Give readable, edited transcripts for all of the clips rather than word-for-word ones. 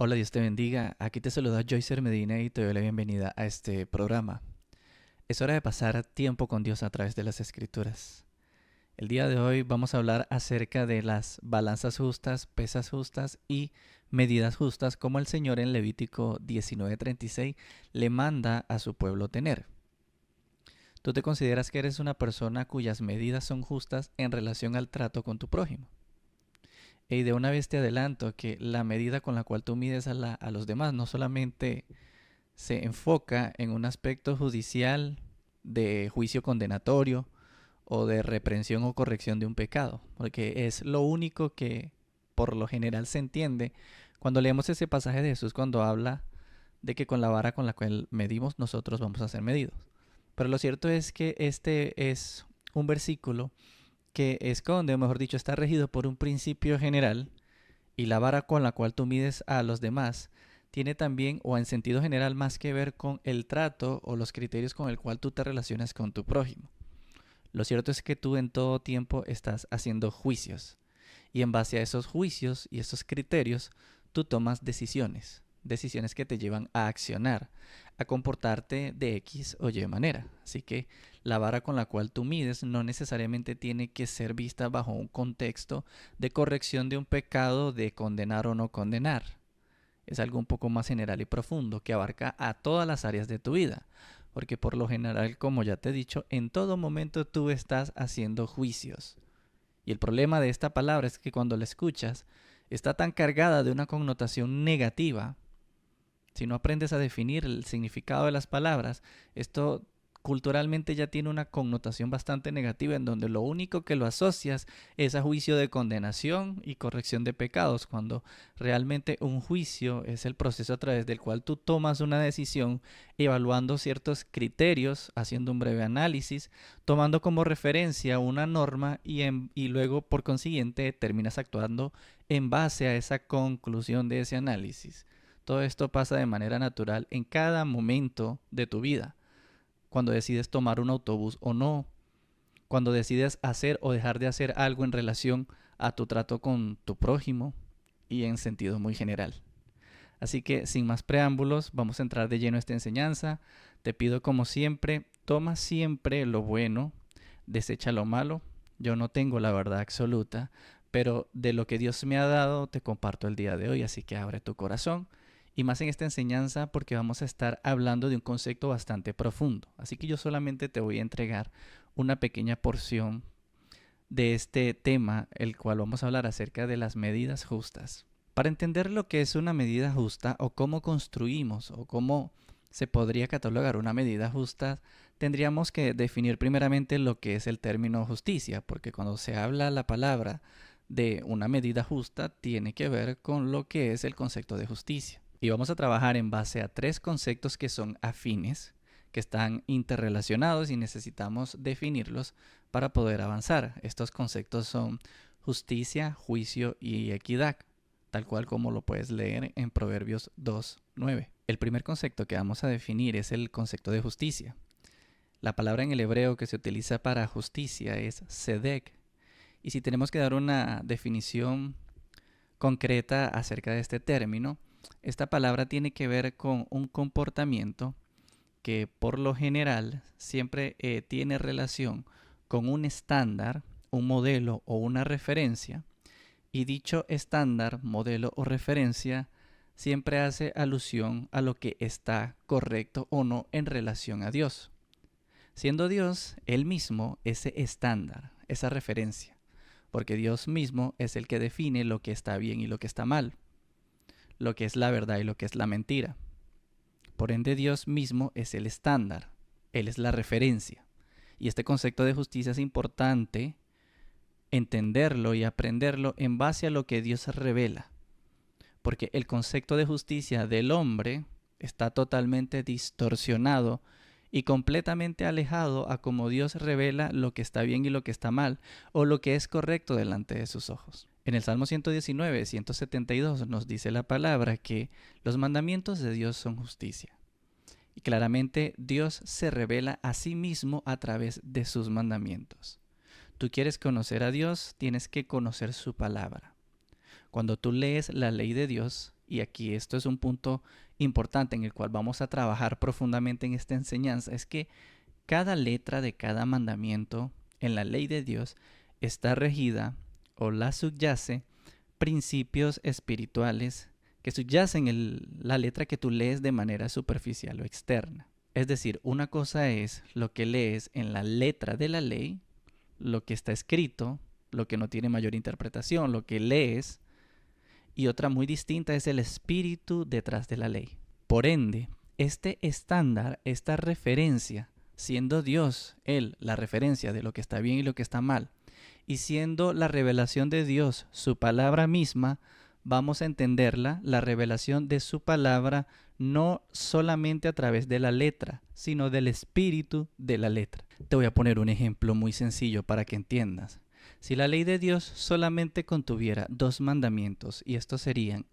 Hola, Dios te bendiga. Aquí te saluda Joycer Medina y te doy la bienvenida a este programa. Es hora de pasar tiempo con Dios a través de las Escrituras. El día de hoy vamos a hablar acerca de las balanzas justas, pesas justas y medidas justas como el Señor en Levítico 19:36 le manda a su pueblo tener. ¿Tú te consideras que eres una persona cuyas medidas son justas en relación al trato con tu prójimo? Y de una vez te adelanto que la medida con la cual tú mides a los demás no solamente se enfoca en un aspecto judicial de juicio condenatorio o de reprensión o corrección de un pecado, porque es lo único que por lo general se entiende cuando leemos ese pasaje de Jesús cuando habla de que con la vara con la cual medimos nosotros vamos a ser medidos. Pero lo cierto es que este es un versículo que esconde, o mejor dicho, está regido por un principio general y la vara con la cual tú mides a los demás tiene también, o en sentido general, más que ver con el trato o los criterios con el cual tú te relacionas con tu prójimo. Lo cierto es que tú en todo tiempo estás haciendo juicios y en base a esos juicios y esos criterios tú tomas decisiones, decisiones que te llevan a accionar, a comportarte de X o Y manera. Así que la vara con la cual tú mides no necesariamente tiene que ser vista bajo un contexto de corrección de un pecado, de condenar o no condenar. Es algo un poco más general y profundo que abarca a todas las áreas de tu vida. Porque por lo general, como ya te he dicho, en todo momento tú estás haciendo juicios. Y el problema de esta palabra es que cuando la escuchas está tan cargada de una connotación negativa. Si no aprendes a definir el significado de las palabras, esto culturalmente ya tiene una connotación bastante negativa en donde lo único que lo asocias es a juicio de condenación y corrección de pecados, cuando realmente un juicio es el proceso a través del cual tú tomas una decisión evaluando ciertos criterios, haciendo un breve análisis, tomando como referencia una norma y luego por consiguiente terminas actuando en base a esa conclusión de ese análisis. Todo esto pasa de manera natural en cada momento de tu vida. Cuando decides tomar un autobús o no, cuando decides hacer o dejar de hacer algo en relación a tu trato con tu prójimo y en sentido muy general. Así que sin más preámbulos, vamos a entrar de lleno a esta enseñanza. Te pido como siempre, toma siempre lo bueno, desecha lo malo. Yo no tengo la verdad absoluta, pero de lo que Dios me ha dado te comparto el día de hoy, así que abre tu corazón. Y más en esta enseñanza porque vamos a estar hablando de un concepto bastante profundo. Así que yo solamente te voy a entregar una pequeña porción de este tema, el cual vamos a hablar acerca de las medidas justas. Para entender lo que es una medida justa o cómo construimos o cómo se podría catalogar una medida justa, tendríamos que definir primeramente lo que es el término justicia, porque cuando se habla la palabra de una medida justa, tiene que ver con lo que es el concepto de justicia. Y vamos a trabajar en base a tres conceptos que son afines, que están interrelacionados y necesitamos definirlos para poder avanzar. Estos conceptos son justicia, juicio y equidad, tal cual como lo puedes leer en Proverbios 2:9. El primer concepto que vamos a definir es el concepto de justicia. La palabra en el hebreo que se utiliza para justicia es sedek. Y si tenemos que dar una definición concreta acerca de este término, esta palabra tiene que ver con un comportamiento que por lo general siempre tiene relación con un estándar, un modelo o una referencia, y dicho estándar, modelo o referencia siempre hace alusión a lo que está correcto o no en relación a Dios. Siendo Dios él mismo ese estándar, esa referencia, porque Dios mismo es el que define lo que está bien y lo que está mal, lo que es la verdad y lo que es la mentira. Por ende, Dios mismo es el estándar, Él es la referencia. Y este concepto de justicia es importante entenderlo y aprenderlo en base a lo que Dios revela. Porque el concepto de justicia del hombre está totalmente distorsionado y completamente alejado a cómo Dios revela lo que está bien y lo que está mal, o lo que es correcto delante de sus ojos. En el Salmo 119, 172 nos dice la palabra que los mandamientos de Dios son justicia. Y claramente Dios se revela a sí mismo a través de sus mandamientos. Tú quieres conocer a Dios, tienes que conocer su palabra. Cuando tú lees la ley de Dios y aquí esto es un punto importante en el cual vamos a trabajar profundamente en esta enseñanza, es que cada letra de cada mandamiento en la ley de Dios está regida o la subyace principios espirituales que subyacen la letra que tú lees de manera superficial o externa. Es decir, una cosa es lo que lees en la letra de la ley, lo que está escrito, lo que no tiene mayor interpretación, lo que lees, y otra muy distinta es el espíritu detrás de la ley. Por ende, este estándar, esta referencia, siendo Dios, Él, la referencia de lo que está bien y lo que está mal, y siendo la revelación de Dios su palabra misma, vamos a entenderla, la revelación de su palabra, no solamente a través de la letra, sino del espíritu de la letra. Te voy a poner un ejemplo muy sencillo para que entiendas. Si la ley de Dios solamente contuviera 2 mandamientos, y estos serían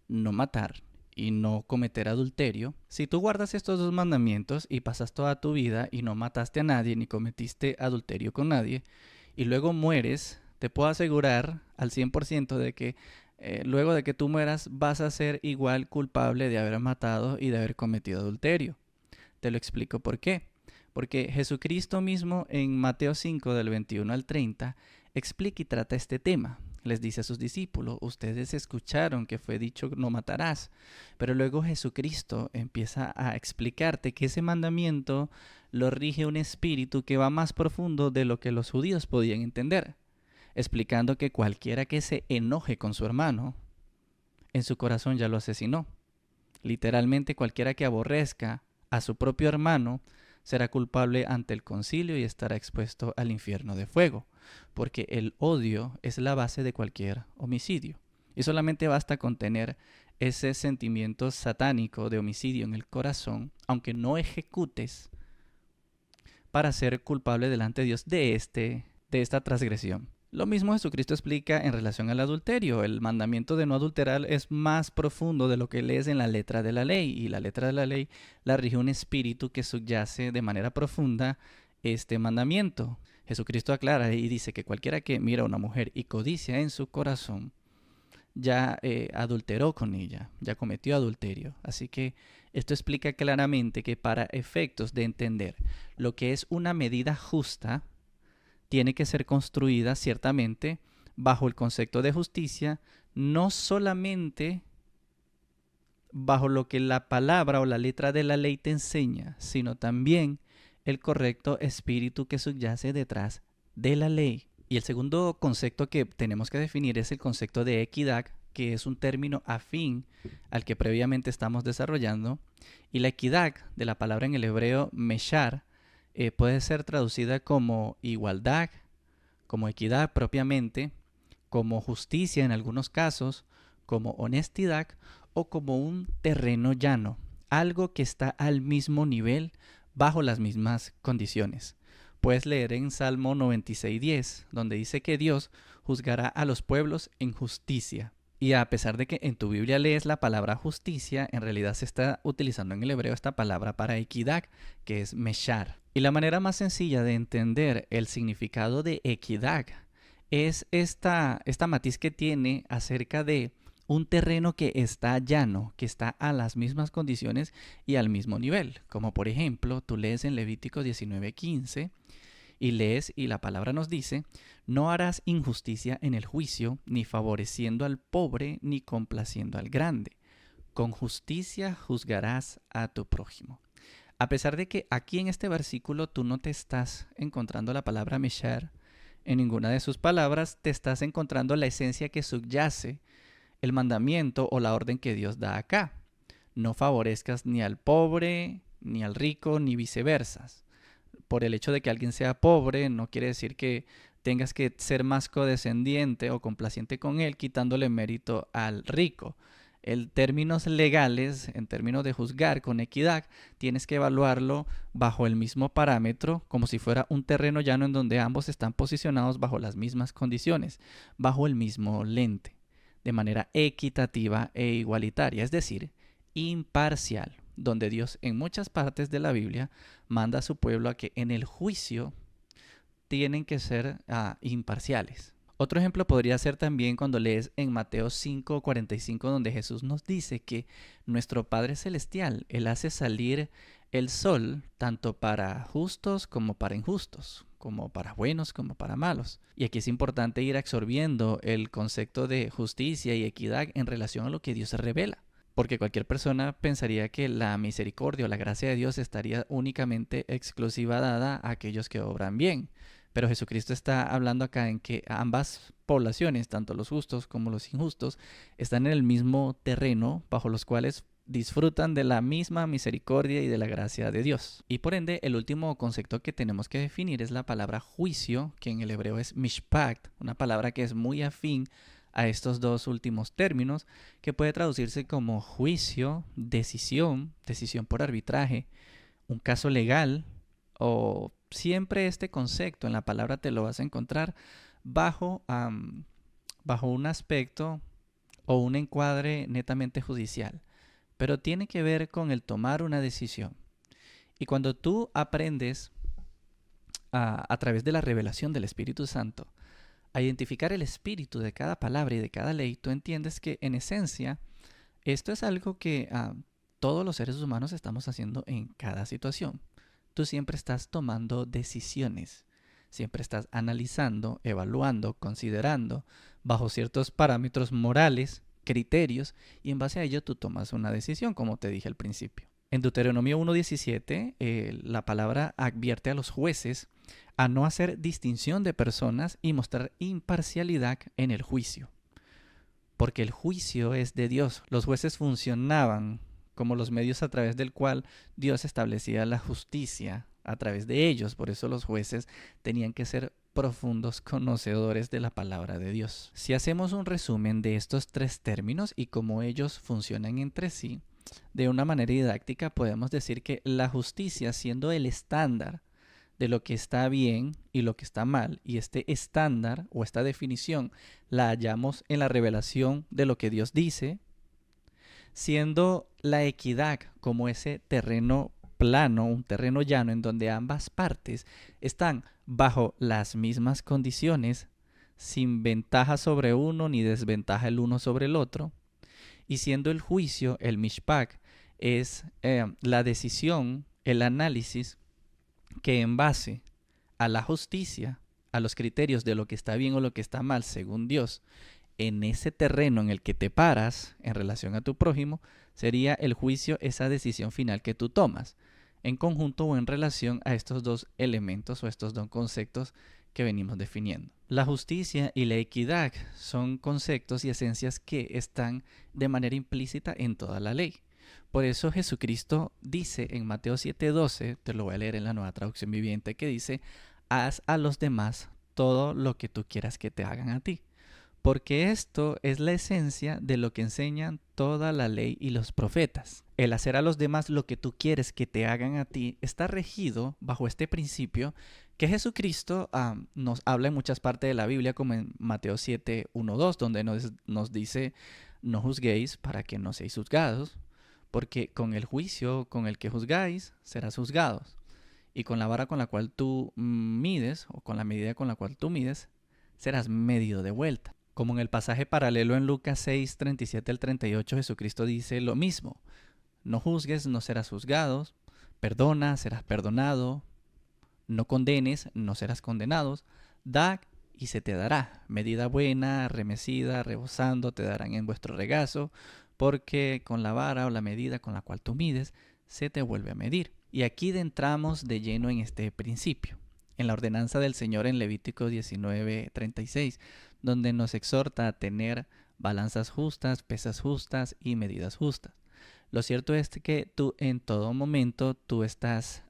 no matar y no cometer adulterio, si tú guardas estos 2 mandamientos y pasas toda tu vida y no mataste a nadie ni cometiste adulterio con nadie, y luego mueres, te puedo asegurar al 100% de que luego de que tú mueras vas a ser igual culpable de haber matado y de haber cometido adulterio. Te lo explico por qué. Porque Jesucristo mismo en Mateo 5 del 21 al 30 explica y trata este tema. Les dice a sus discípulos, ustedes escucharon que fue dicho no matarás, pero luego Jesucristo empieza a explicarte que ese mandamiento lo rige un espíritu que va más profundo de lo que los judíos podían entender, explicando que cualquiera que se enoje con su hermano, en su corazón ya lo asesinó. Literalmente cualquiera que aborrezca a su propio hermano será culpable ante el concilio y estará expuesto al infierno de fuego, porque el odio es la base de cualquier homicidio. Y solamente basta con tener ese sentimiento satánico de homicidio en el corazón, aunque no ejecutes, para ser culpable delante de Dios de esta transgresión. Lo mismo Jesucristo explica en relación al adulterio. El mandamiento de no adulterar es más profundo de lo que lees en la letra de la ley. Y la letra de la ley la rige un espíritu que subyace de manera profunda este mandamiento. Jesucristo aclara y dice que cualquiera que mira a una mujer y codicia en su corazón, ya adulteró con ella, ya cometió adulterio. Así que esto explica claramente que para efectos de entender lo que es una medida justa, tiene que ser construida ciertamente bajo el concepto de justicia, no solamente bajo lo que la palabra o la letra de la ley te enseña, sino también el correcto espíritu que subyace detrás de la ley. Y el segundo concepto que tenemos que definir es el concepto de equidad, que es un término afín al que previamente estamos desarrollando. Y la equidad de la palabra en el hebreo meshar puede ser traducida como igualdad, como equidad propiamente, como justicia en algunos casos, como honestidad o como un terreno llano, algo que está al mismo nivel bajo las mismas condiciones. Puedes leer en Salmo 96:10, donde dice que Dios juzgará a los pueblos en justicia. Y a pesar de que en tu Biblia lees la palabra justicia, en realidad se está utilizando en el hebreo esta palabra para equidad, que es meshar. Y la manera más sencilla de entender el significado de equidad es esta matiz que tiene acerca de un terreno que está llano, que está a las mismas condiciones y al mismo nivel. Como por ejemplo, tú lees en Levítico 19:15 y lees y la palabra nos dice, no harás injusticia en el juicio, ni favoreciendo al pobre, ni complaciendo al grande. Con justicia juzgarás a tu prójimo. A pesar de que aquí en este versículo tú no te estás encontrando la palabra meshar, en ninguna de sus palabras te estás encontrando la esencia que subyace el mandamiento o la orden que Dios da acá. No favorezcas ni al pobre, ni al rico, ni viceversa. Por el hecho de que alguien sea pobre, no quiere decir que tengas que ser más condescendiente o complaciente con él, quitándole mérito al rico. En términos legales, en términos de juzgar con equidad, tienes que evaluarlo bajo el mismo parámetro, como si fuera un terreno llano en donde ambos están posicionados bajo las mismas condiciones, bajo el mismo lente, de manera equitativa e igualitaria, es decir, imparcial, donde Dios en muchas partes de la Biblia manda a su pueblo a que en el juicio tienen que ser imparciales. Otro ejemplo podría ser también cuando lees en Mateo 5:45, donde Jesús nos dice que nuestro Padre Celestial, Él hace salir el sol tanto para justos como para injustos, como para buenos como para malos. Y aquí es importante ir absorbiendo el concepto de justicia y equidad en relación a lo que Dios revela. Porque cualquier persona pensaría que la misericordia o la gracia de Dios estaría únicamente exclusiva dada a aquellos que obran bien. Pero Jesucristo está hablando acá en que ambas poblaciones, tanto los justos como los injustos, están en el mismo terreno bajo los cuales disfrutan de la misma misericordia y de la gracia de Dios. Y por ende, el último concepto que tenemos que definir es la palabra juicio, que en el hebreo es mishpat, una palabra que es muy afín a estos dos últimos términos, que puede traducirse como juicio, decisión, decisión por arbitraje, un caso legal, o siempre este concepto en la palabra te lo vas a encontrar bajo un aspecto o un encuadre netamente judicial, pero tiene que ver con el tomar una decisión. Y cuando tú aprendes a través de la revelación del Espíritu Santo a identificar el espíritu de cada palabra y de cada ley, tú entiendes que en esencia esto es algo que todos los seres humanos estamos haciendo en cada situación. Tú siempre estás tomando decisiones, siempre estás analizando, evaluando, considerando bajo ciertos parámetros morales, criterios, y en base a ello tú tomas una decisión, como te dije al principio. En Deuteronomio 1:17, la palabra advierte a los jueces a no hacer distinción de personas y mostrar imparcialidad en el juicio. Porque el juicio es de Dios. Los jueces funcionaban como los medios a través del cual Dios establecía la justicia a través de ellos. Por eso los jueces tenían que ser profundos conocedores de la palabra de Dios. Si hacemos un resumen de estos tres términos y cómo ellos funcionan entre sí, de una manera didáctica podemos decir que la justicia, siendo el estándar de lo que está bien y lo que está mal, y este estándar o esta definición la hallamos en la revelación de lo que Dios dice, siendo la equidad como ese terreno plano, un terreno llano en donde ambas partes están bajo las mismas condiciones, sin ventaja sobre uno ni desventaja el uno sobre el otro, y siendo el juicio, el mishpat, es la decisión, el análisis que en base a la justicia, a los criterios de lo que está bien o lo que está mal según Dios, en ese terreno en el que te paras en relación a tu prójimo, sería el juicio, esa decisión final que tú tomas, en conjunto o en relación a estos dos elementos o estos dos conceptos que venimos definiendo. La justicia y la equidad son conceptos y esencias que están de manera implícita en toda la ley. Por eso Jesucristo dice en Mateo 7:12, te lo voy a leer en la Nueva Traducción Viviente, que dice: haz a los demás todo lo que tú quieras que te hagan a ti. Porque esto es la esencia de lo que enseñan toda la ley y los profetas. El hacer a los demás lo que tú quieres que te hagan a ti está regido bajo este principio que Jesucristo nos habla en muchas partes de la Biblia, como en Mateo 7:1-2, donde nos dice: no juzguéis para que no seáis juzgados, porque con el juicio con el que juzgáis serás juzgados, y con la vara con la cual tú mides, o con la medida con la cual tú mides, serás medido de vuelta. Como en el pasaje paralelo en Lucas 6:37-38, Jesucristo dice lo mismo: no juzgues, no serás juzgado; perdona, serás perdonado; no condenes, no serás condenado; da y se te dará; medida buena, remecida, rebosando, te darán en vuestro regazo, porque con la vara o la medida con la cual tú mides, se te vuelve a medir. Y aquí entramos de lleno en este principio, en la ordenanza del Señor en Levítico 19:36, donde nos exhorta a tener balanzas justas, pesas justas y medidas justas. Lo cierto es que tú en todo momento tú estás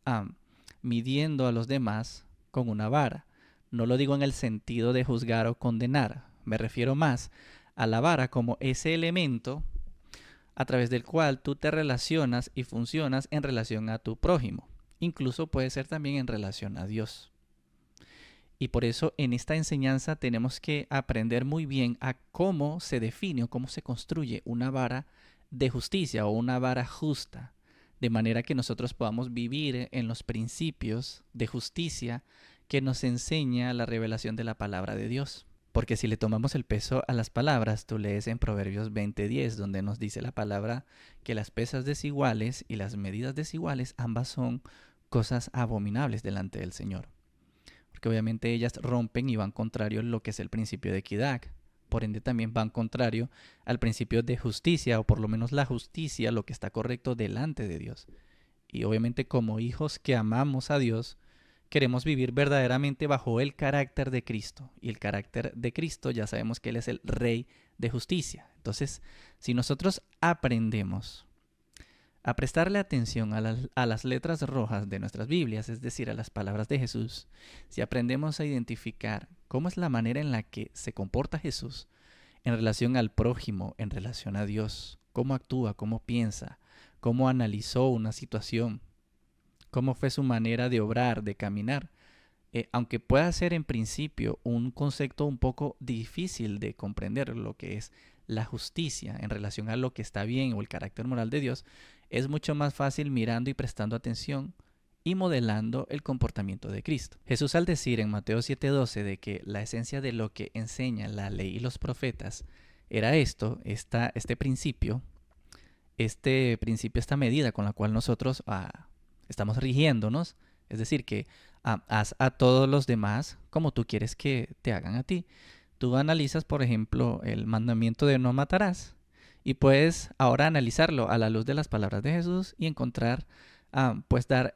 midiendo a los demás con una vara. No lo digo en el sentido de juzgar o condenar, me refiero más a la vara como ese elemento a través del cual tú te relacionas y funcionas en relación a tu prójimo. Incluso puede ser también en relación a Dios. Y por eso en esta enseñanza tenemos que aprender muy bien a cómo se define o cómo se construye una vara de justicia o una vara justa, de manera que nosotros podamos vivir en los principios de justicia que nos enseña la revelación de la palabra de Dios. Porque si le tomamos el peso a las palabras, tú lees en Proverbios 20:10, donde nos dice la palabra que las pesas desiguales y las medidas desiguales, ambas son cosas abominables delante del Señor. Porque obviamente ellas rompen y van contrario a lo que es el principio de equidad. Por ende también van contrario al principio de justicia, o por lo menos la justicia, lo que está correcto delante de Dios. Y obviamente como hijos que amamos a Dios, queremos vivir verdaderamente bajo el carácter de Cristo. Y el carácter de Cristo ya sabemos que Él es el Rey de justicia. Entonces, si nosotros aprendemos a prestarle atención a las letras rojas de nuestras Biblias, es decir, a las palabras de Jesús, si aprendemos a identificar cómo es la manera en la que se comporta Jesús en relación al prójimo, en relación a Dios, cómo actúa, cómo piensa, cómo analizó una situación, cómo fue su manera de obrar, de caminar, aunque pueda ser en principio un concepto un poco difícil de comprender, lo que es la justicia en relación a lo que está bien o el carácter moral de Dios, es mucho más fácil mirando y prestando atención y modelando el comportamiento de Cristo. Jesús, al decir en Mateo 7:12 de que la esencia de lo que enseña la ley y los profetas era este principio, esta medida con la cual nosotros estamos rigiéndonos, es decir, que haz a todos los demás como tú quieres que te hagan a ti. Tú analizas, por ejemplo, el mandamiento de no matarás y puedes ahora analizarlo a la luz de las palabras de Jesús y encontrar, pues dar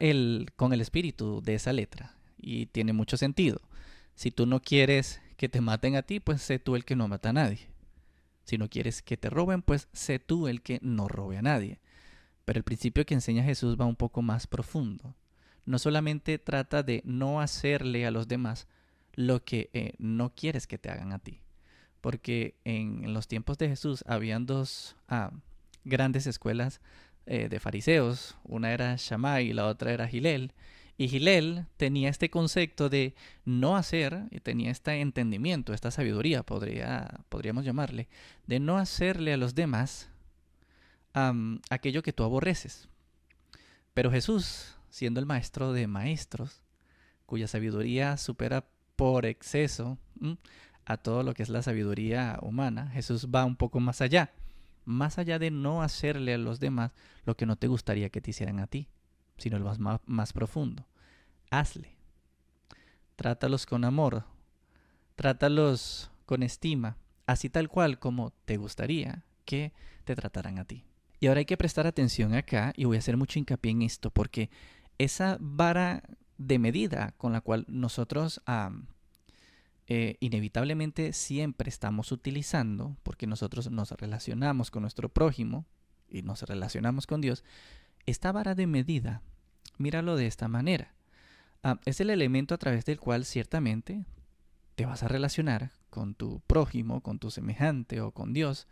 con el espíritu de esa letra. Y tiene mucho sentido. Si tú no quieres que te maten a ti, pues sé tú el que no mata a nadie. Si no quieres que te roben, pues sé tú el que no robe a nadie. Pero el principio que enseña Jesús va un poco más profundo. No solamente trata de no hacerle a los demás lo que no quieres que te hagan a ti. Porque en los tiempos de Jesús habían dos grandes escuelas de fariseos. Una era Shammai y la otra era Hillel. Y Hillel tenía este concepto de no hacer, y tenía este entendimiento, esta sabiduría, podríamos llamarle, de no hacerle a los demás aquello que tú aborreces. Pero Jesús, siendo el maestro de maestros, cuya sabiduría supera por exceso a todo lo que es la sabiduría humana, Jesús va un poco más allá de no hacerle a los demás lo que no te gustaría que te hicieran a ti, sino lo más profundo. Hazle. Trátalos con amor, trátalos con estima, así tal cual como te gustaría que te trataran a ti. Y ahora hay que prestar atención acá, y voy a hacer mucho hincapié en esto, porque esa vara de medida con la cual nosotros inevitablemente siempre estamos utilizando, porque nosotros nos relacionamos con nuestro prójimo y nos relacionamos con Dios, esta vara de medida, míralo de esta manera. Es el elemento a través del cual ciertamente te vas a relacionar con tu prójimo, con tu semejante o con Dios.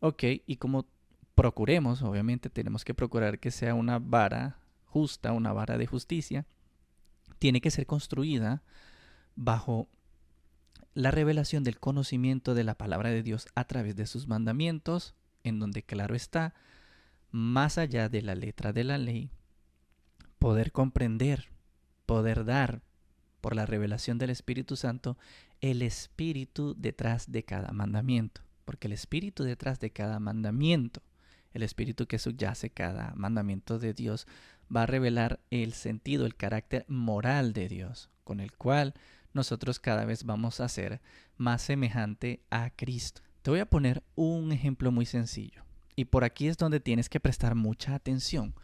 Ok, y como procuremos, obviamente tenemos que procurar que sea una vara justa, una vara de justicia, tiene que ser construida bajo la revelación del conocimiento de la palabra de Dios a través de sus mandamientos, en donde claro está, más allá de la letra de la ley, poder comprender, poder dar por la revelación del Espíritu Santo el espíritu detrás de cada mandamiento. Porque el espíritu detrás de cada mandamiento, el espíritu que subyace cada mandamiento de Dios, va a revelar el sentido, el carácter moral de Dios, con el cual nosotros cada vez vamos a ser más semejante a Cristo. Te voy a poner un ejemplo muy sencillo. Y por aquí es donde tienes que prestar mucha atención,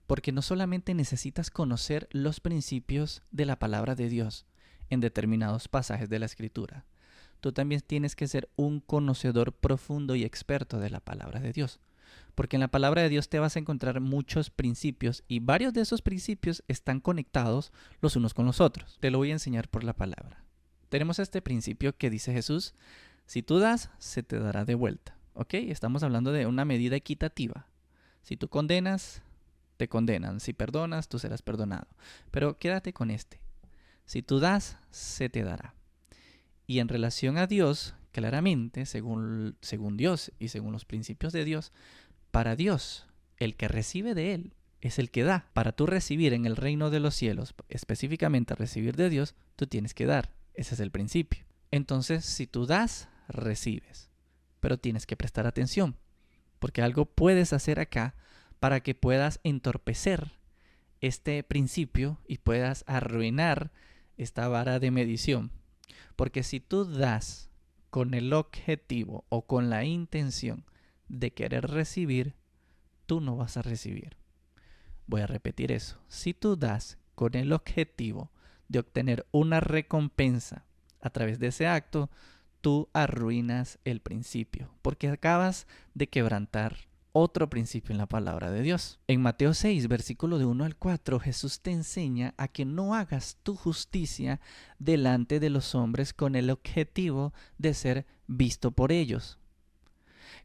porque no solamente necesitas conocer los principios de la palabra de Dios en determinados pasajes de la Escritura. Tú también tienes que ser un conocedor profundo y experto de la palabra de Dios. Porque en la palabra de Dios te vas a encontrar muchos principios y varios de esos principios están conectados los unos con los otros. Te lo voy a enseñar por la palabra. Tenemos este principio que dice Jesús: si tú das, se te dará de vuelta. ¿Ok? Estamos hablando de una medida equitativa. Si tú condenas, te condenan. Si perdonas, tú serás perdonado. Pero quédate con este. Si tú das, se te dará. Y en relación a Dios, claramente, según Dios y según los principios de Dios, para Dios, el que recibe de Él es el que da. Para tú recibir en el reino de los cielos, específicamente recibir de Dios, tú tienes que dar. Ese es el principio. Entonces, si tú das, recibes. Pero tienes que prestar atención, porque algo puedes hacer acá para que puedas entorpecer este principio y puedas arruinar esta vara de medición. Porque si tú das con el objetivo o con la intención de querer recibir, tú no vas a recibir. Voy a repetir eso. Si tú das con el objetivo de obtener una recompensa a través de ese acto, tú arruinas el principio, porque acabas de quebrantar otro principio en la palabra de Dios. En Mateo 6, versículo de 1 al 4, Jesús te enseña a que no hagas tu justicia delante de los hombres con el objetivo de ser visto por ellos.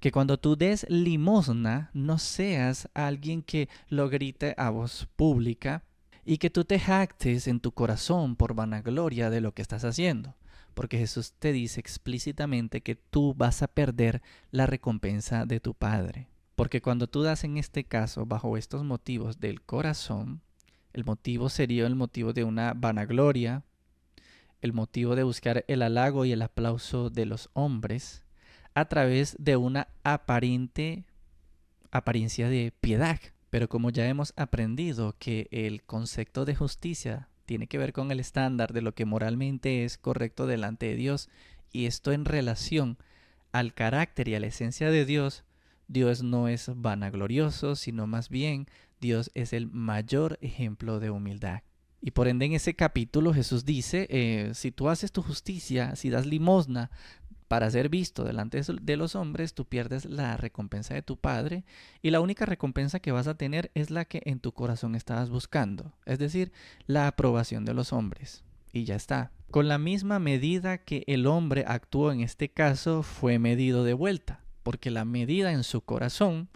Que cuando tú des limosna, no seas alguien que lo grite a voz pública y que tú te jactes en tu corazón por vanagloria de lo que estás haciendo. Porque Jesús te dice explícitamente que tú vas a perder la recompensa de tu Padre. Porque cuando tú das en este caso bajo estos motivos del corazón, el motivo sería el motivo de una vanagloria, el motivo de buscar el halago y el aplauso de los hombres, a través de una apariencia de piedad. Pero como ya hemos aprendido que el concepto de justicia tiene que ver con el estándar de lo que moralmente es correcto delante de Dios, y esto en relación al carácter y a la esencia de Dios, Dios no es vanaglorioso, sino más bien Dios es el mayor ejemplo de humildad. Y por ende en ese capítulo Jesús dice, si tú haces tu justicia, si das limosna, para ser visto delante de los hombres, tú pierdes la recompensa de tu Padre, y la única recompensa que vas a tener es la que en tu corazón estabas buscando, es decir, la aprobación de los hombres. Y ya está. Con la misma medida que el hombre actuó en este caso, fue medido de vuelta, porque la medida en su corazón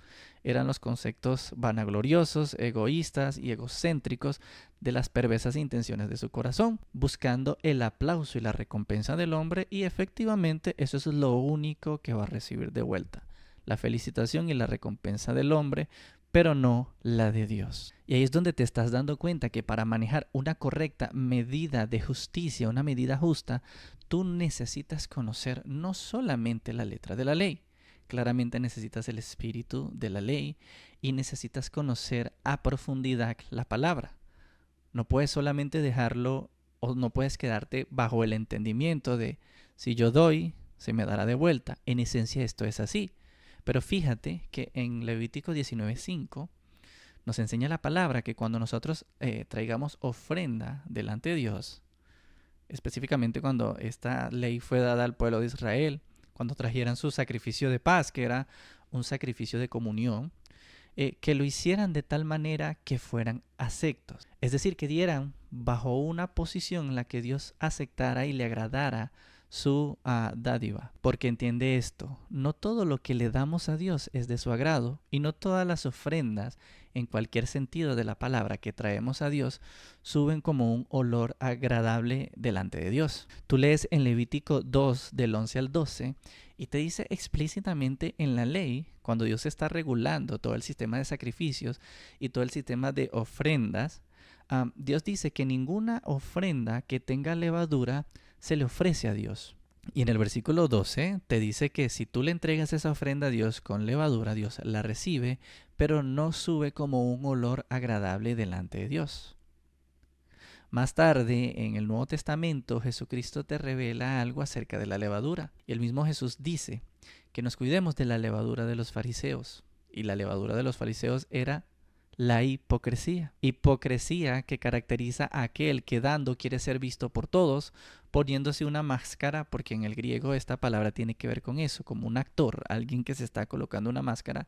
eran los conceptos vanagloriosos, egoístas y egocéntricos de las perversas intenciones de su corazón, buscando el aplauso y la recompensa del hombre, y efectivamente eso es lo único que va a recibir de vuelta, la felicitación y la recompensa del hombre, pero no la de Dios. Y ahí es donde te estás dando cuenta que para manejar una correcta medida de justicia, una medida justa, tú necesitas conocer no solamente la letra de la ley. Claramente necesitas el espíritu de la ley y necesitas conocer a profundidad la palabra. No puedes solamente dejarlo, o no puedes quedarte bajo el entendimiento de si yo doy, se me dará de vuelta. En esencia esto es así. Pero fíjate que en Levítico 19:5 nos enseña la palabra que cuando nosotros traigamos ofrenda delante de Dios, específicamente cuando esta ley fue dada al pueblo de Israel, cuando trajeran su sacrificio de paz, que era un sacrificio de comunión, que lo hicieran de tal manera que fueran aceptos. Es decir, que dieran bajo una posición en la que Dios aceptara y le agradara su dádiva. Porque entiende esto, no todo lo que le damos a Dios es de su agrado, y no todas las ofrendas, en cualquier sentido de la palabra, que traemos a Dios, suben como un olor agradable delante de Dios. Tú lees en Levítico 2, del 11 al 12, y te dice explícitamente en la ley, cuando Dios está regulando todo el sistema de sacrificios y todo el sistema de ofrendas, Dios dice que ninguna ofrenda que tenga levadura se le ofrece a Dios. Y en el versículo 12 te dice que si tú le entregas esa ofrenda a Dios con levadura, Dios la recibe, pero no sube como un olor agradable delante de Dios. Más tarde, en el Nuevo Testamento, Jesucristo te revela algo acerca de la levadura. Y el mismo Jesús dice que nos cuidemos de la levadura de los fariseos. Y la levadura de los fariseos era la hipocresía. Hipocresía que caracteriza a aquel que dando quiere ser visto por todos, poniéndose una máscara, porque en el griego esta palabra tiene que ver con eso, como un actor, alguien que se está colocando una máscara,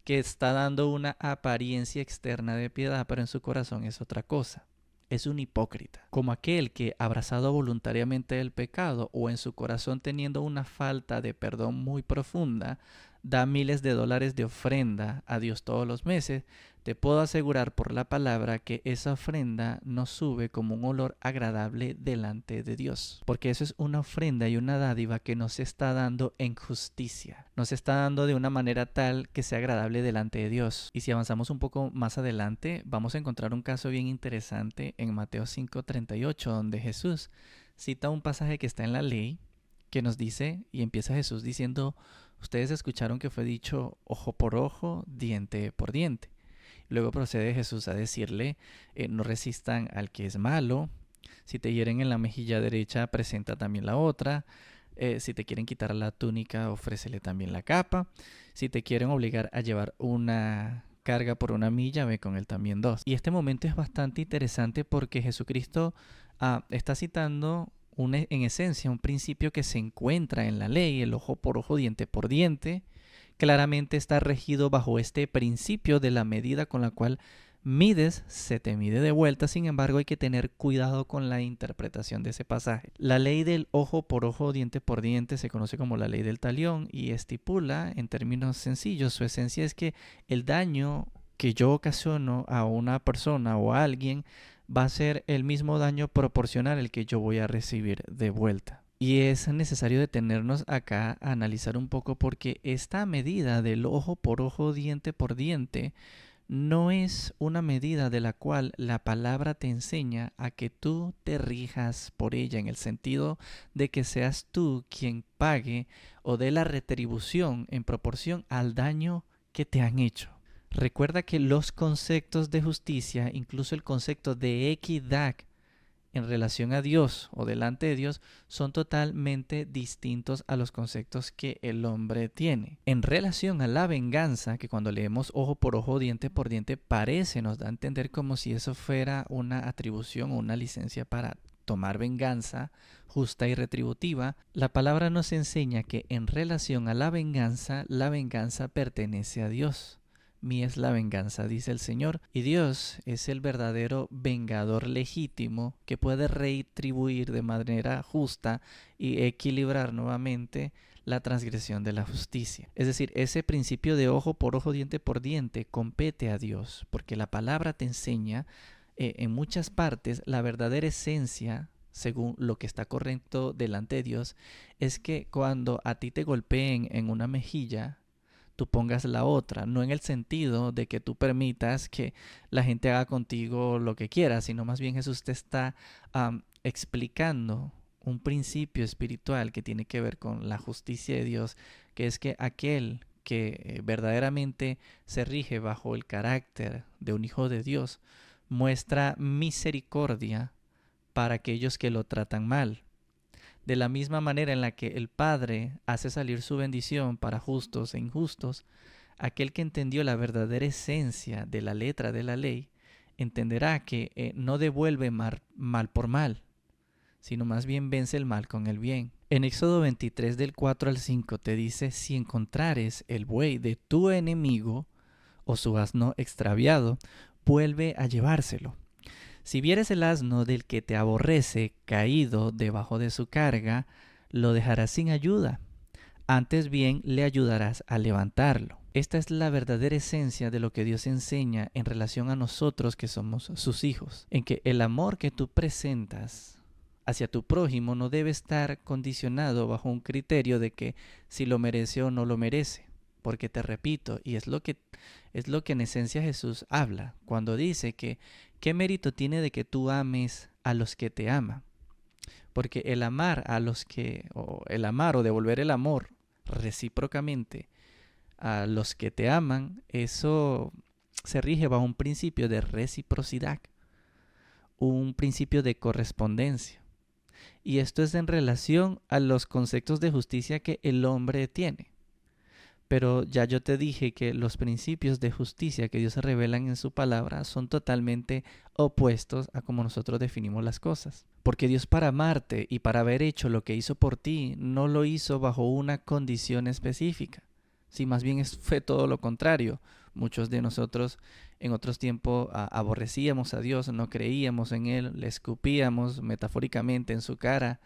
que está dando una apariencia externa de piedad, pero en su corazón es otra cosa. Es un hipócrita, como aquel que, abrazado voluntariamente el pecado o en su corazón teniendo una falta de perdón muy profunda, da miles de dólares de ofrenda a Dios todos los meses. Te puedo asegurar por la palabra que esa ofrenda no sube como un olor agradable delante de Dios, porque eso es una ofrenda y una dádiva que no se está dando en justicia, no se está dando de una manera tal que sea agradable delante de Dios. Y si avanzamos un poco más adelante, vamos a encontrar un caso bien interesante en Mateo 5:38, donde Jesús cita un pasaje que está en la ley que nos dice, y empieza Jesús diciendo, ustedes escucharon que fue dicho ojo por ojo, diente por diente. Luego procede Jesús a decirle, no resistan al que es malo. Si te hieren en la mejilla derecha, presenta también la otra. Si te quieren quitar la túnica, ofrécele también la capa. Si te quieren obligar a llevar una carga por 1 milla, ve con él también 2. Y este momento es bastante interesante porque Jesucristo está citando en esencia un principio que se encuentra en la ley, el ojo por ojo, diente por diente. Claramente está regido bajo este principio de la medida con la cual mides, se te mide de vuelta. Sin embargo, hay que tener cuidado con la interpretación de ese pasaje. La ley del ojo por ojo, diente por diente se conoce como la ley del talión y estipula, en términos sencillos, su esencia es que el daño que yo ocasiono a una persona o a alguien va a ser el mismo daño proporcional al que yo voy a recibir de vuelta. Y es necesario detenernos acá a analizar un poco porque esta medida del ojo por ojo, diente por diente, no es una medida de la cual la palabra te enseña a que tú te rijas por ella, en el sentido de que seas tú quien pague o dé la retribución en proporción al daño que te han hecho. Recuerda que los conceptos de justicia, incluso el concepto de equidad en relación a Dios o delante de Dios, son totalmente distintos a los conceptos que el hombre tiene. En relación a la venganza, que cuando leemos ojo por ojo, diente por diente, nos da a entender como si eso fuera una atribución o una licencia para tomar venganza justa y retributiva. La palabra nos enseña que en relación a la venganza pertenece a Dios. Mía es la venganza, dice el Señor, y Dios es el verdadero vengador legítimo que puede retribuir de manera justa y equilibrar nuevamente la transgresión de la justicia. Es decir, ese principio de ojo por ojo, diente por diente compete a Dios, porque la palabra te enseña en muchas partes la verdadera esencia, según lo que está correcto delante de Dios, es que cuando a ti te golpeen en una mejilla, tú pongas la otra, no en el sentido de que tú permitas que la gente haga contigo lo que quiera, sino más bien Jesús te está explicando un principio espiritual que tiene que ver con la justicia de Dios, que es que aquel que verdaderamente se rige bajo el carácter de un hijo de Dios, muestra misericordia para aquellos que lo tratan mal. De la misma manera en la que el Padre hace salir su bendición para justos e injustos, aquel que entendió la verdadera esencia de la letra de la ley, entenderá que no devuelve mal por mal, sino más bien vence el mal con el bien. En Éxodo 23 del 4 al 5 te dice, si encontrares el buey de tu enemigo o su asno extraviado, vuelve a llevárselo. Si vieres el asno del que te aborrece caído debajo de su carga, lo dejarás sin ayuda. Antes bien le ayudarás a levantarlo. Esta es la verdadera esencia de lo que Dios enseña en relación a nosotros que somos sus hijos, en que el amor que tú presentas hacia tu prójimo no debe estar condicionado bajo un criterio de que si lo merece o no lo merece. Porque te repito, y es lo que en esencia Jesús habla cuando dice que ¿qué mérito tiene de que tú ames a los que te aman? Porque el amar o devolver el amor recíprocamente a los que te aman, eso se rige bajo un principio de reciprocidad, un principio de correspondencia. Y esto es en relación a los conceptos de justicia que el hombre tiene. Pero ya yo te dije que los principios de justicia que Dios revela en su palabra son totalmente opuestos a cómo nosotros definimos las cosas. Porque Dios, para amarte y para haber hecho lo que hizo por ti, no lo hizo bajo una condición específica. Sí, más bien fue todo lo contrario. Muchos de nosotros en otros tiempos aborrecíamos a Dios, no creíamos en Él, le escupíamos metafóricamente en su cara,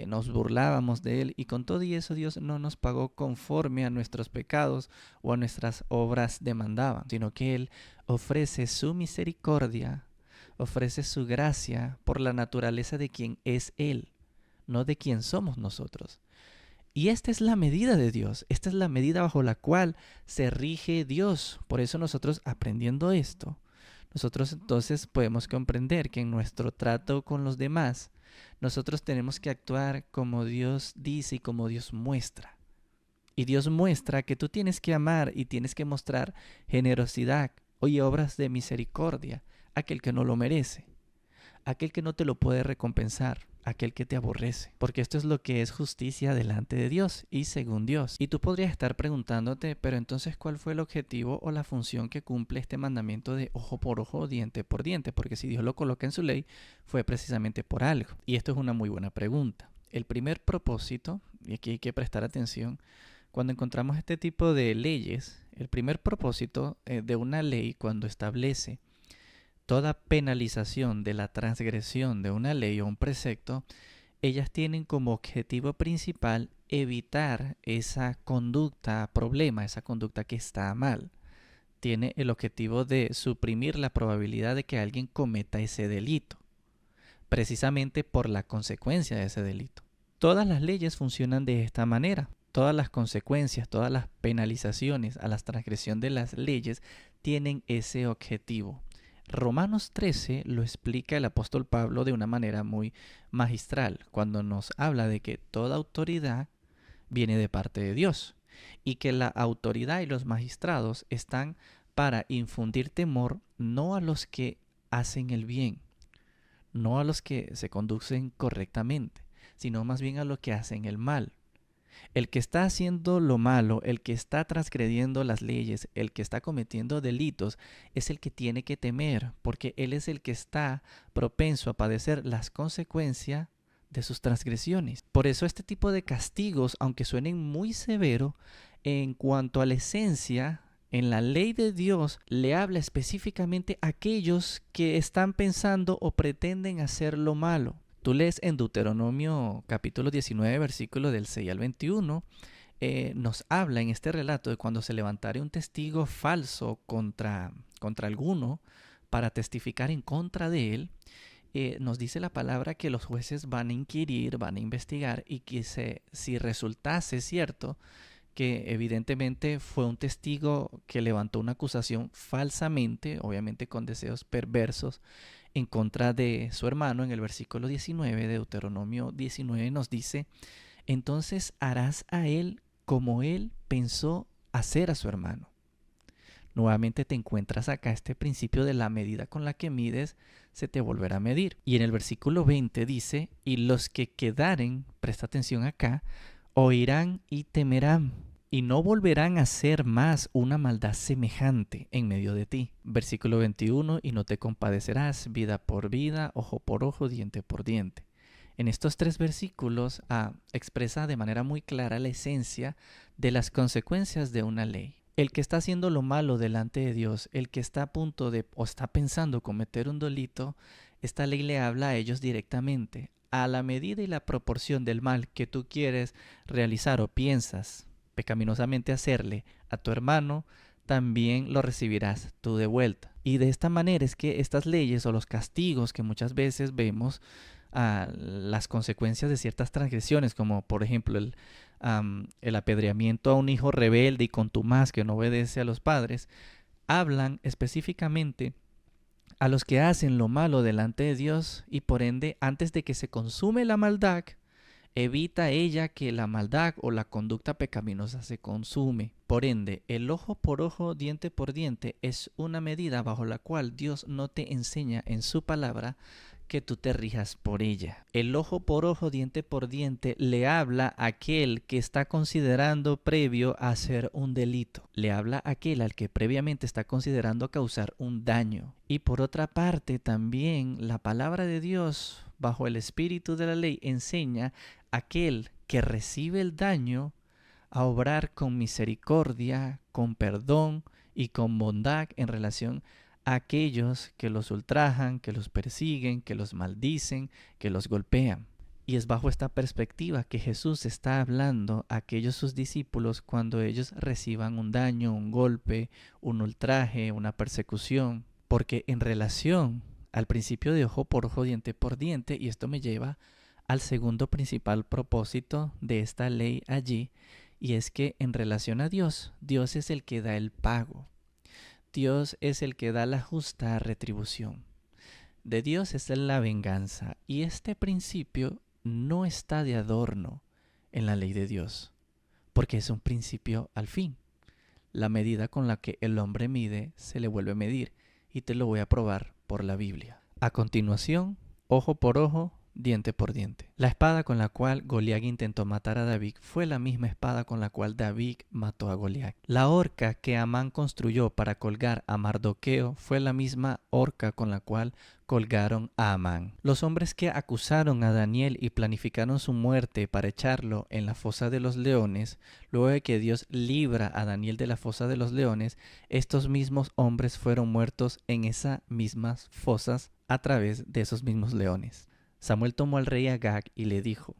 nos burlábamos de Él, y con todo y eso Dios no nos pagó conforme a nuestros pecados o a nuestras obras demandaban, sino que Él ofrece su misericordia, ofrece su gracia por la naturaleza de quien es Él, no de quien somos nosotros. Y esta es la medida de Dios, esta es la medida bajo la cual se rige Dios. Por eso nosotros, aprendiendo esto, nosotros entonces podemos comprender que en nuestro trato con los demás, nosotros tenemos que actuar como Dios dice y como Dios muestra. Y Dios muestra que tú tienes que amar y tienes que mostrar generosidad y obras de misericordia a aquel que no lo merece, aquel que no te lo puede recompensar, aquel que te aborrece, porque esto es lo que es justicia delante de Dios y según Dios. Y tú podrías estar preguntándote, pero entonces, ¿cuál fue el objetivo o la función que cumple este mandamiento de ojo por ojo, diente por diente? Porque si Dios lo coloca en su ley, fue precisamente por algo. Y esto es una muy buena pregunta. El primer propósito, y aquí hay que prestar atención, cuando encontramos este tipo de leyes, el primer propósito de una ley cuando establece toda penalización de la transgresión de una ley o un precepto, ellas tienen como objetivo principal evitar esa conducta problema, esa conducta que está mal. Tiene el objetivo de suprimir la probabilidad de que alguien cometa ese delito, precisamente por la consecuencia de ese delito. Todas las leyes funcionan de esta manera. Todas las consecuencias, todas las penalizaciones a la transgresión de las leyes tienen ese objetivo. Romanos 13 lo explica el apóstol Pablo de una manera muy magistral, cuando nos habla de que toda autoridad viene de parte de Dios y que la autoridad y los magistrados están para infundir temor no a los que hacen el bien, no a los que se conducen correctamente, sino más bien a los que hacen el mal. El que está haciendo lo malo, el que está transgrediendo las leyes, el que está cometiendo delitos, es el que tiene que temer, porque él es el que está propenso a padecer las consecuencias de sus transgresiones. Por eso este tipo de castigos, aunque suenen muy severos, en cuanto a la esencia, en la ley de Dios le habla específicamente a aquellos que están pensando o pretenden hacer lo malo. Tú lees en Deuteronomio capítulo 19, versículo del 6 al 21, nos habla en este relato de cuando se levantare un testigo falso contra alguno para testificar en contra de él, nos dice la palabra que los jueces van a inquirir, van a investigar y que si resultase cierto que evidentemente fue un testigo que levantó una acusación falsamente, obviamente con deseos perversos, en contra de su hermano, en el versículo 19 de Deuteronomio 19 nos dice, entonces harás a él como él pensó hacer a su hermano. Nuevamente te encuentras acá este principio de la medida con la que mides, se te volverá a medir. Y en el versículo 20 dice, y los que quedaren, presta atención acá, oirán y temerán, y no volverán a hacer más una maldad semejante en medio de ti. Versículo 21, y no te compadecerás vida por vida, ojo por ojo, diente por diente. En estos tres versículos expresa de manera muy clara la esencia de las consecuencias de una ley. El que está haciendo lo malo delante de Dios, el que está a punto de o está pensando cometer un delito, esta ley le habla a ellos directamente. A la medida y la proporción del mal que tú quieres realizar o piensas pecaminosamente hacerle a tu hermano, también lo recibirás tú de vuelta. Y de esta manera es que estas leyes o los castigos que muchas veces vemos, las consecuencias de ciertas transgresiones, como por ejemplo el apedreamiento a un hijo rebelde y contumaz que no obedece a los padres, hablan específicamente a los que hacen lo malo delante de Dios y por ende, antes de que se consume la maldad, evita ella que la maldad o la conducta pecaminosa se consume. Por ende, el ojo por ojo, diente por diente es una medida bajo la cual Dios no te enseña en su palabra que tú te rijas por ella. El ojo por ojo, diente por diente le habla a aquel que está considerando previo a hacer un delito. Le habla a aquel al que previamente está considerando causar un daño. Y por otra parte también la palabra de Dios bajo el espíritu de la ley enseña a aquel que recibe el daño a obrar con misericordia, con perdón y con bondad en relación a aquellos que los ultrajan, que los persiguen, que los maldicen, que los golpean. Y es bajo esta perspectiva que Jesús está hablando a aquellos sus discípulos cuando ellos reciban un daño, un golpe, un ultraje, una persecución. Porque en relación al principio de ojo por ojo, diente por diente, y esto me lleva al segundo principal propósito de esta ley allí, y es que en relación a Dios, Dios es el que da el pago. Dios es el que da la justa retribución. De Dios es la venganza, y este principio no está de adorno en la ley de Dios, porque es un principio al fin. La medida con la que el hombre mide se le vuelve a medir, y te lo voy a probar por la Biblia. A continuación, ojo por ojo, diente por diente. La espada con la cual Goliat intentó matar a David fue la misma espada con la cual David mató a Goliat. La horca que Amán construyó para colgar a Mardoqueo fue la misma horca con la cual colgaron a Amán. Los hombres que acusaron a Daniel y planificaron su muerte para echarlo en la fosa de los leones, luego de que Dios libra a Daniel de la fosa de los leones, estos mismos hombres fueron muertos en esas mismas fosas a través de esos mismos leones. Samuel tomó al rey Agag y le dijo: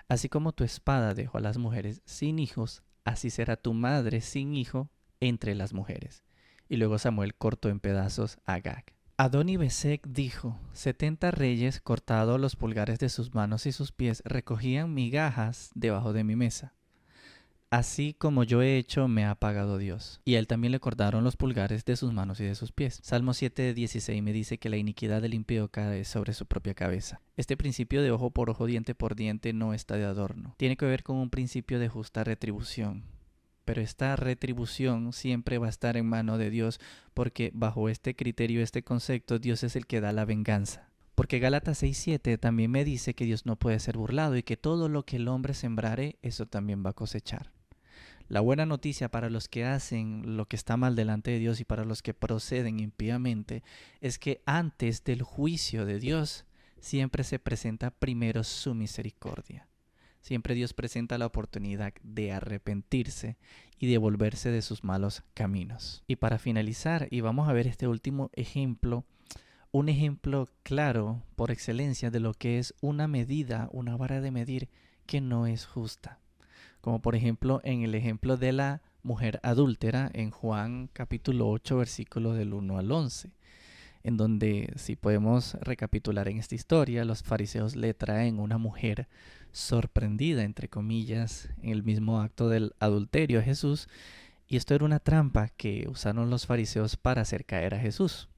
así como tu espada dejó a las mujeres sin hijos, así será tu madre sin hijo entre las mujeres. Y luego Samuel cortó en pedazos a Agag. Adoni-Bezek dijo: 70 reyes, cortados los pulgares de sus manos y sus pies, recogían migajas debajo de mi mesa. Así como yo he hecho, me ha pagado Dios. Y a él también le cortaron los pulgares de sus manos y de sus pies. Salmo 7:16 me dice que la iniquidad del impío cae sobre su propia cabeza. Este principio de ojo por ojo, diente por diente no está de adorno. Tiene que ver con un principio de justa retribución. Pero esta retribución siempre va a estar en mano de Dios, porque bajo este criterio, este concepto, Dios es el que da la venganza. Porque Gálatas 6:7 también me dice que Dios no puede ser burlado y que todo lo que el hombre sembrare, eso también va a cosechar. La buena noticia para los que hacen lo que está mal delante de Dios y para los que proceden impíamente es que antes del juicio de Dios siempre se presenta primero su misericordia. Siempre Dios presenta la oportunidad de arrepentirse y de volverse de sus malos caminos. Y para finalizar, y vamos a ver este último ejemplo, un ejemplo claro por excelencia de lo que es una medida, una vara de medir que no es justa. Como por ejemplo en el ejemplo de la mujer adúltera en Juan capítulo 8 versículos del 1 al 11, en donde, si podemos recapitular en esta historia, los fariseos le traen una mujer sorprendida, entre comillas, en el mismo acto del adulterio a Jesús, y esto era una trampa que usaron los fariseos para hacer caer a Jesús.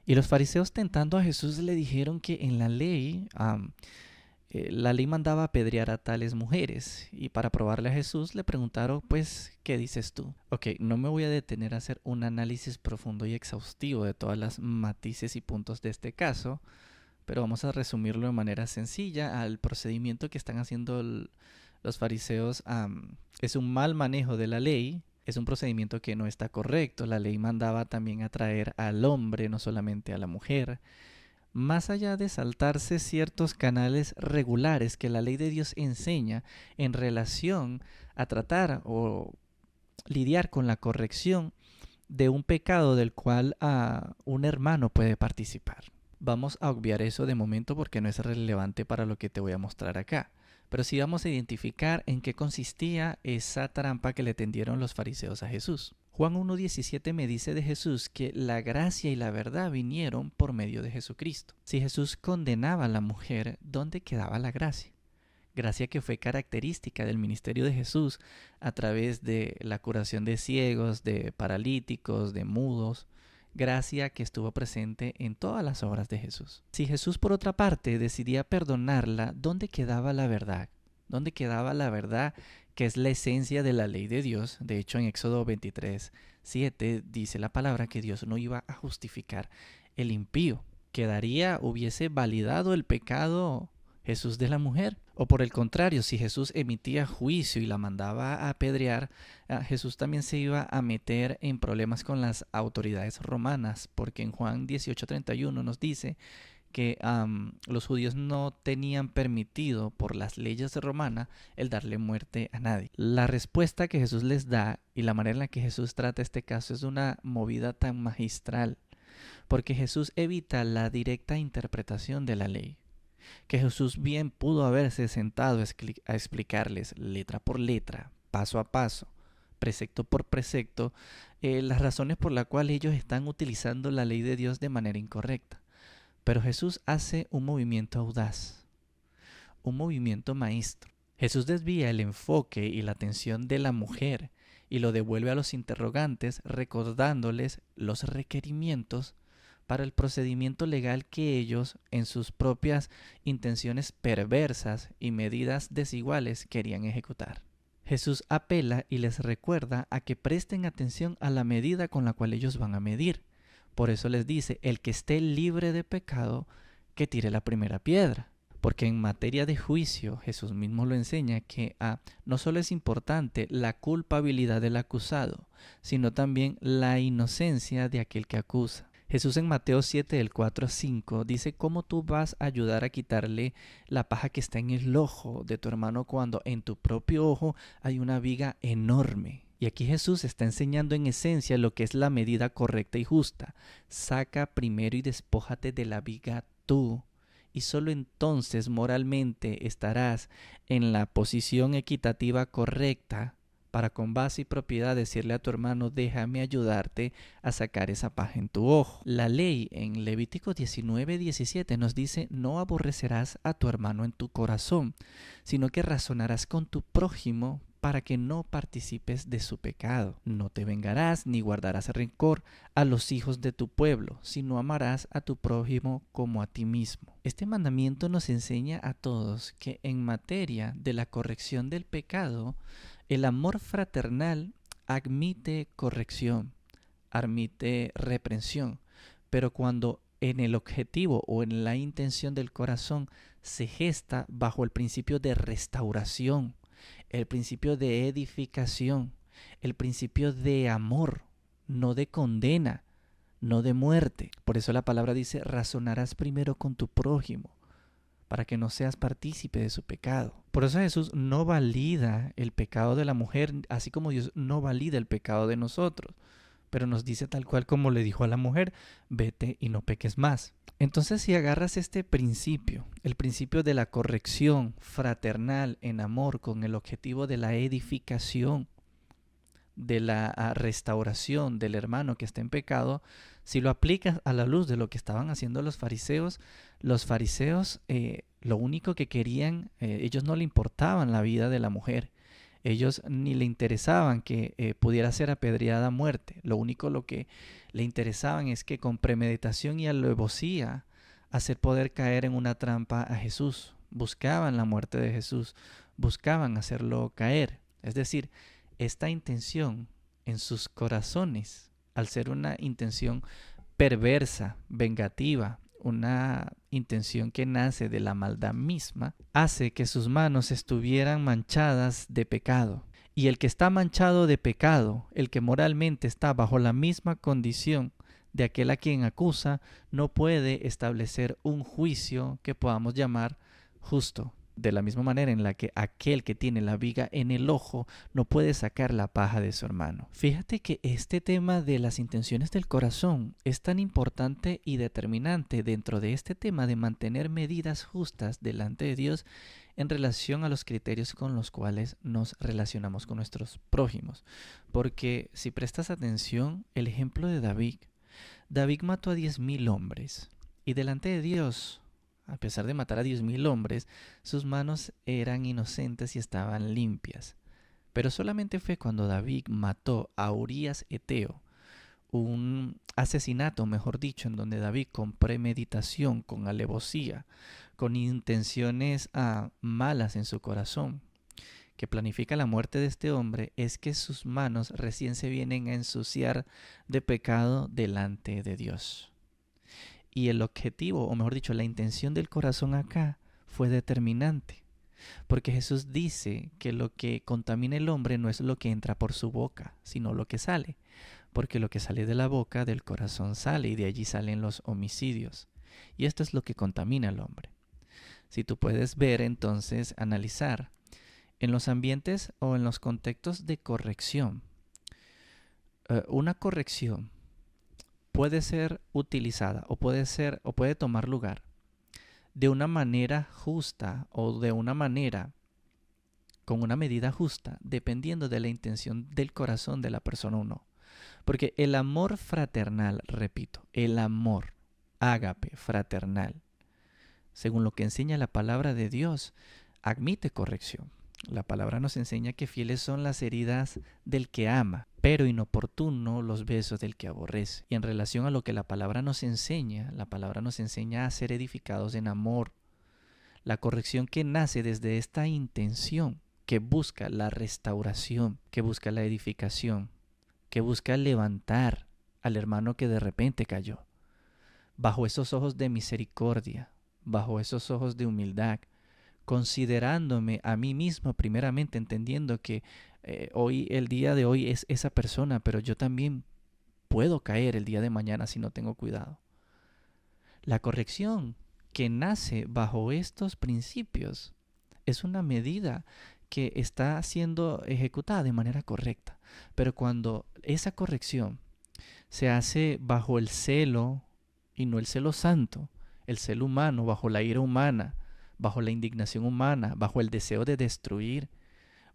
Y los fariseos, tentando a Jesús, le dijeron que en la ley mandaba apedrear a tales mujeres, y para probarle a Jesús le preguntaron, pues, ¿qué dices tú? Ok, no me voy a detener a hacer un análisis profundo y exhaustivo de todas las matices y puntos de este caso, pero vamos a resumirlo de manera sencilla. Al procedimiento que están haciendo los fariseos es un mal manejo de la ley, es un procedimiento que no está correcto. La ley mandaba también atraer al hombre, no solamente a la mujer. Más allá de saltarse ciertos canales regulares que la ley de Dios enseña en relación a tratar o lidiar con la corrección de un pecado del cual un hermano puede participar. Vamos a obviar eso de momento porque no es relevante para lo que te voy a mostrar acá. Pero sí vamos a identificar en qué consistía esa trampa que le tendieron los fariseos a Jesús. Juan 1:17 me dice de Jesús que la gracia y la verdad vinieron por medio de Jesucristo. Si Jesús condenaba a la mujer, ¿dónde quedaba la gracia? Gracia que fue característica del ministerio de Jesús a través de la curación de ciegos, de paralíticos, de mudos. Gracia que estuvo presente en todas las obras de Jesús. Si Jesús, por otra parte, decidía perdonarla, ¿dónde quedaba la verdad? ¿Dónde quedaba la verdad, que es la esencia de la ley de Dios? De hecho, en Éxodo 23:7 dice la palabra que Dios no iba a justificar el impío. ¿Hubiese validado el pecado Jesús de la mujer? O por el contrario, si Jesús emitía juicio y la mandaba a apedrear, Jesús también se iba a meter en problemas con las autoridades romanas, porque en Juan 18:31 nos dice que los judíos no tenían permitido por las leyes romanas el darle muerte a nadie. La respuesta que Jesús les da y la manera en la que Jesús trata este caso es una movida tan magistral, porque Jesús evita la directa interpretación de la ley. Que Jesús bien pudo haberse sentado a explicarles letra por letra, paso a paso, precepto por precepto, las razones por las cuales ellos están utilizando la ley de Dios de manera incorrecta. Pero Jesús hace un movimiento audaz, un movimiento maestro. Jesús desvía el enfoque y la atención de la mujer y lo devuelve a los interrogantes recordándoles los requerimientos para el procedimiento legal que ellos, en sus propias intenciones perversas y medidas desiguales, querían ejecutar. Jesús apela y les recuerda a que presten atención a la medida con la cual ellos van a medir. Por eso les dice, el que esté libre de pecado, que tire la primera piedra. Porque en materia de juicio, Jesús mismo lo enseña que no solo es importante la culpabilidad del acusado, sino también la inocencia de aquel que acusa. Jesús en Mateo 7, del 4 a 5, dice cómo tú vas a ayudar a quitarle la paja que está en el ojo de tu hermano cuando en tu propio ojo hay una viga enorme. Y aquí Jesús está enseñando en esencia lo que es la medida correcta y justa. Saca primero y despójate de la viga tú. Y solo entonces moralmente estarás en la posición equitativa correcta para con base y propiedad decirle a tu hermano, déjame ayudarte a sacar esa paja en tu ojo. La ley en Levítico 19:17 nos dice, no aborrecerás a tu hermano en tu corazón, sino que razonarás con tu prójimo para que no participes de su pecado. No te vengarás ni guardarás rencor a los hijos de tu pueblo, sino amarás a tu prójimo como a ti mismo. Este mandamiento nos enseña a todos que en materia de la corrección del pecado, el amor fraternal admite corrección, admite reprensión, pero cuando en el objetivo o en la intención del corazón se gesta bajo el principio de restauración, el principio de edificación, el principio de amor, no de condena, no de muerte. Por eso la palabra dice, razonarás primero con tu prójimo, para que no seas partícipe de su pecado. Por eso Jesús no valida el pecado de la mujer, así como Dios no valida el pecado de nosotros. Pero nos dice tal cual como le dijo a la mujer, vete y no peques más. Entonces si agarras este principio, el principio de la corrección fraternal en amor con el objetivo de la edificación, de la restauración del hermano que está en pecado, si lo aplicas a la luz de lo que estaban haciendo los fariseos lo único que querían, ellos no le importaban la vida de la mujer. Ellos ni le interesaban que pudiera ser apedreada a muerte. Lo que le interesaban es que con premeditación y alevosía hacer poder caer en una trampa a Jesús. Buscaban la muerte de Jesús, buscaban hacerlo caer. Es decir, esta intención en sus corazones, al ser una intención perversa, vengativa, una intención que nace de la maldad misma, hace que sus manos estuvieran manchadas de pecado. Y el que está manchado de pecado, el que moralmente está bajo la misma condición de aquel a quien acusa, no puede establecer un juicio que podamos llamar justo. De la misma manera en la que aquel que tiene la viga en el ojo no puede sacar la paja de su hermano. Fíjate que este tema de las intenciones del corazón es tan importante y determinante dentro de este tema de mantener medidas justas delante de Dios en relación a los criterios con los cuales nos relacionamos con nuestros prójimos. Porque si prestas atención, el ejemplo de David mató a 10,000 hombres y delante de Dios, a pesar de matar a 10,000 hombres, sus manos eran inocentes y estaban limpias. Pero solamente fue cuando David mató a Urías Eteo, un asesinato, mejor dicho, en donde David con premeditación, con alevosía, con intenciones malas en su corazón, que planifica la muerte de este hombre, es que sus manos recién se vienen a ensuciar de pecado delante de Dios. Y el objetivo, o mejor dicho, la intención del corazón acá fue determinante. Porque Jesús dice que lo que contamina el hombre no es lo que entra por su boca, sino lo que sale. Porque lo que sale de la boca, del corazón sale, y de allí salen los homicidios. Y esto es lo que contamina al hombre. Si tú puedes ver, entonces, analizar, en los ambientes o en los contextos de corrección, una corrección puede ser utilizada o puede tomar lugar de una manera justa o de una manera con una medida justa, dependiendo de la intención del corazón de la persona o no. Porque el amor fraternal, repito, el amor ágape fraternal, según lo que enseña la palabra de Dios, admite corrección. La palabra nos enseña que fieles son las heridas del que ama, pero inoportuno los besos del que aborrece. Y en relación a lo que la palabra nos enseña a ser edificados en amor. La corrección que nace desde esta intención, que busca la restauración, que busca la edificación, que busca levantar al hermano que de repente cayó. Bajo esos ojos de misericordia, bajo esos ojos de humildad, considerándome a mí mismo primeramente, entendiendo que el día de hoy es esa persona, pero yo también puedo caer el día de mañana si no tengo cuidado. La corrección que nace bajo estos principios es una medida que está siendo ejecutada de manera correcta. Pero cuando esa corrección se hace bajo el celo, y no el celo santo, el celo humano, bajo la ira humana, bajo la indignación humana, bajo el deseo de destruir,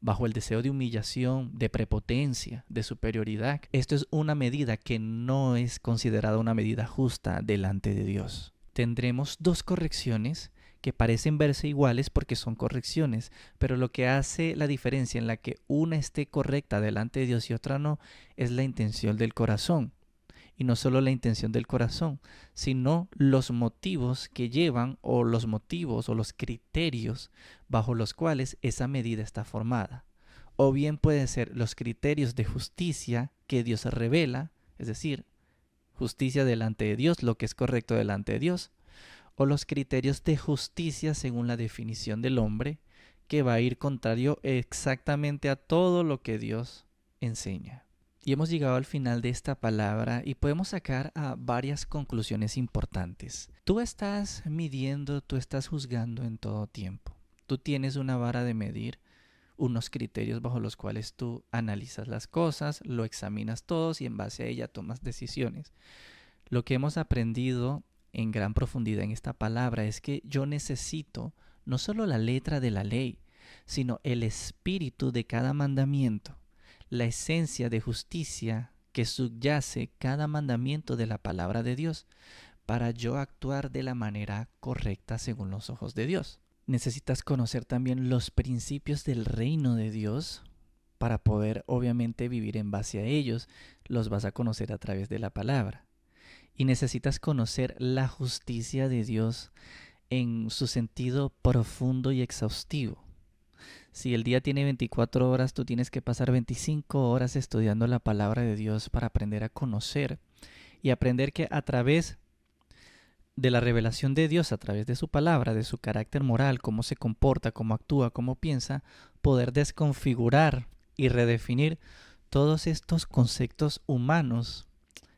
bajo el deseo de humillación, de prepotencia, de superioridad. Esto es una medida que no es considerada una medida justa delante de Dios. Tendremos dos correcciones que parecen verse iguales porque son correcciones, pero lo que hace la diferencia en la que una esté correcta delante de Dios y otra no es la intención del corazón. Y no solo la intención del corazón, sino los motivos que llevan o los motivos o los criterios bajo los cuales esa medida está formada. O bien pueden ser los criterios de justicia que Dios revela, es decir, justicia delante de Dios, lo que es correcto delante de Dios, o los criterios de justicia según la definición del hombre, que va a ir contrario exactamente a todo lo que Dios enseña. Y hemos llegado al final de esta palabra y podemos sacar varias conclusiones importantes. Tú estás midiendo, tú estás juzgando en todo tiempo. Tú tienes una vara de medir, unos criterios bajo los cuales tú analizas las cosas, lo examinas todos y en base a ella tomas decisiones. Lo que hemos aprendido en gran profundidad en esta palabra es que yo necesito no solo la letra de la ley, sino el espíritu de cada mandamiento, la esencia de justicia que subyace cada mandamiento de la palabra de Dios, para yo actuar de la manera correcta según los ojos de Dios. Necesitas conocer también los principios del reino de Dios para poder obviamente vivir en base a ellos. Los vas a conocer a través de la palabra. Y necesitas conocer la justicia de Dios en su sentido profundo y exhaustivo. Si el día tiene 24 horas, tú tienes que pasar 25 horas estudiando la palabra de Dios para aprender a conocer y aprender que a través de la revelación de Dios, a través de su palabra, de su carácter moral, cómo se comporta, cómo actúa, cómo piensa, poder desconfigurar y redefinir todos estos conceptos humanos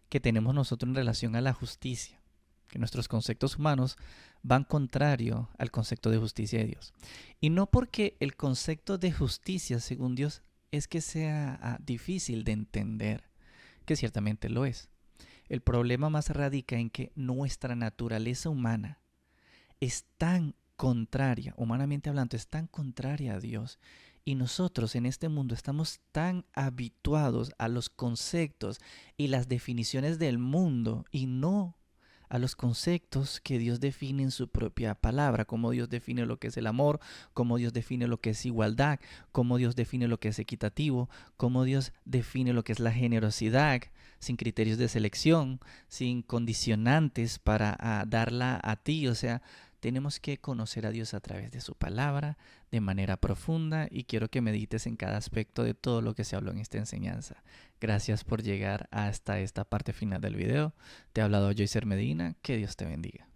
que tenemos nosotros en relación a la justicia, que nuestros conceptos humanos van contrario al concepto de justicia de Dios. Y no porque el concepto de justicia según Dios es que sea difícil de entender, que ciertamente lo es. El problema más radica en que nuestra naturaleza humana es tan contraria, humanamente hablando, es tan contraria a Dios. Y nosotros en este mundo estamos tan habituados a los conceptos y las definiciones del mundo y no a los conceptos que Dios define en su propia palabra, cómo Dios define lo que es el amor, cómo Dios define lo que es igualdad, cómo Dios define lo que es equitativo, cómo Dios define lo que es la generosidad, sin criterios de selección, sin condicionantes para darla a ti. O sea, tenemos que conocer a Dios a través de su palabra de manera profunda y quiero que medites en cada aspecto de todo lo que se habló en esta enseñanza. Gracias por llegar hasta esta parte final del video. Te ha hablado Joycer Medina. Que Dios te bendiga.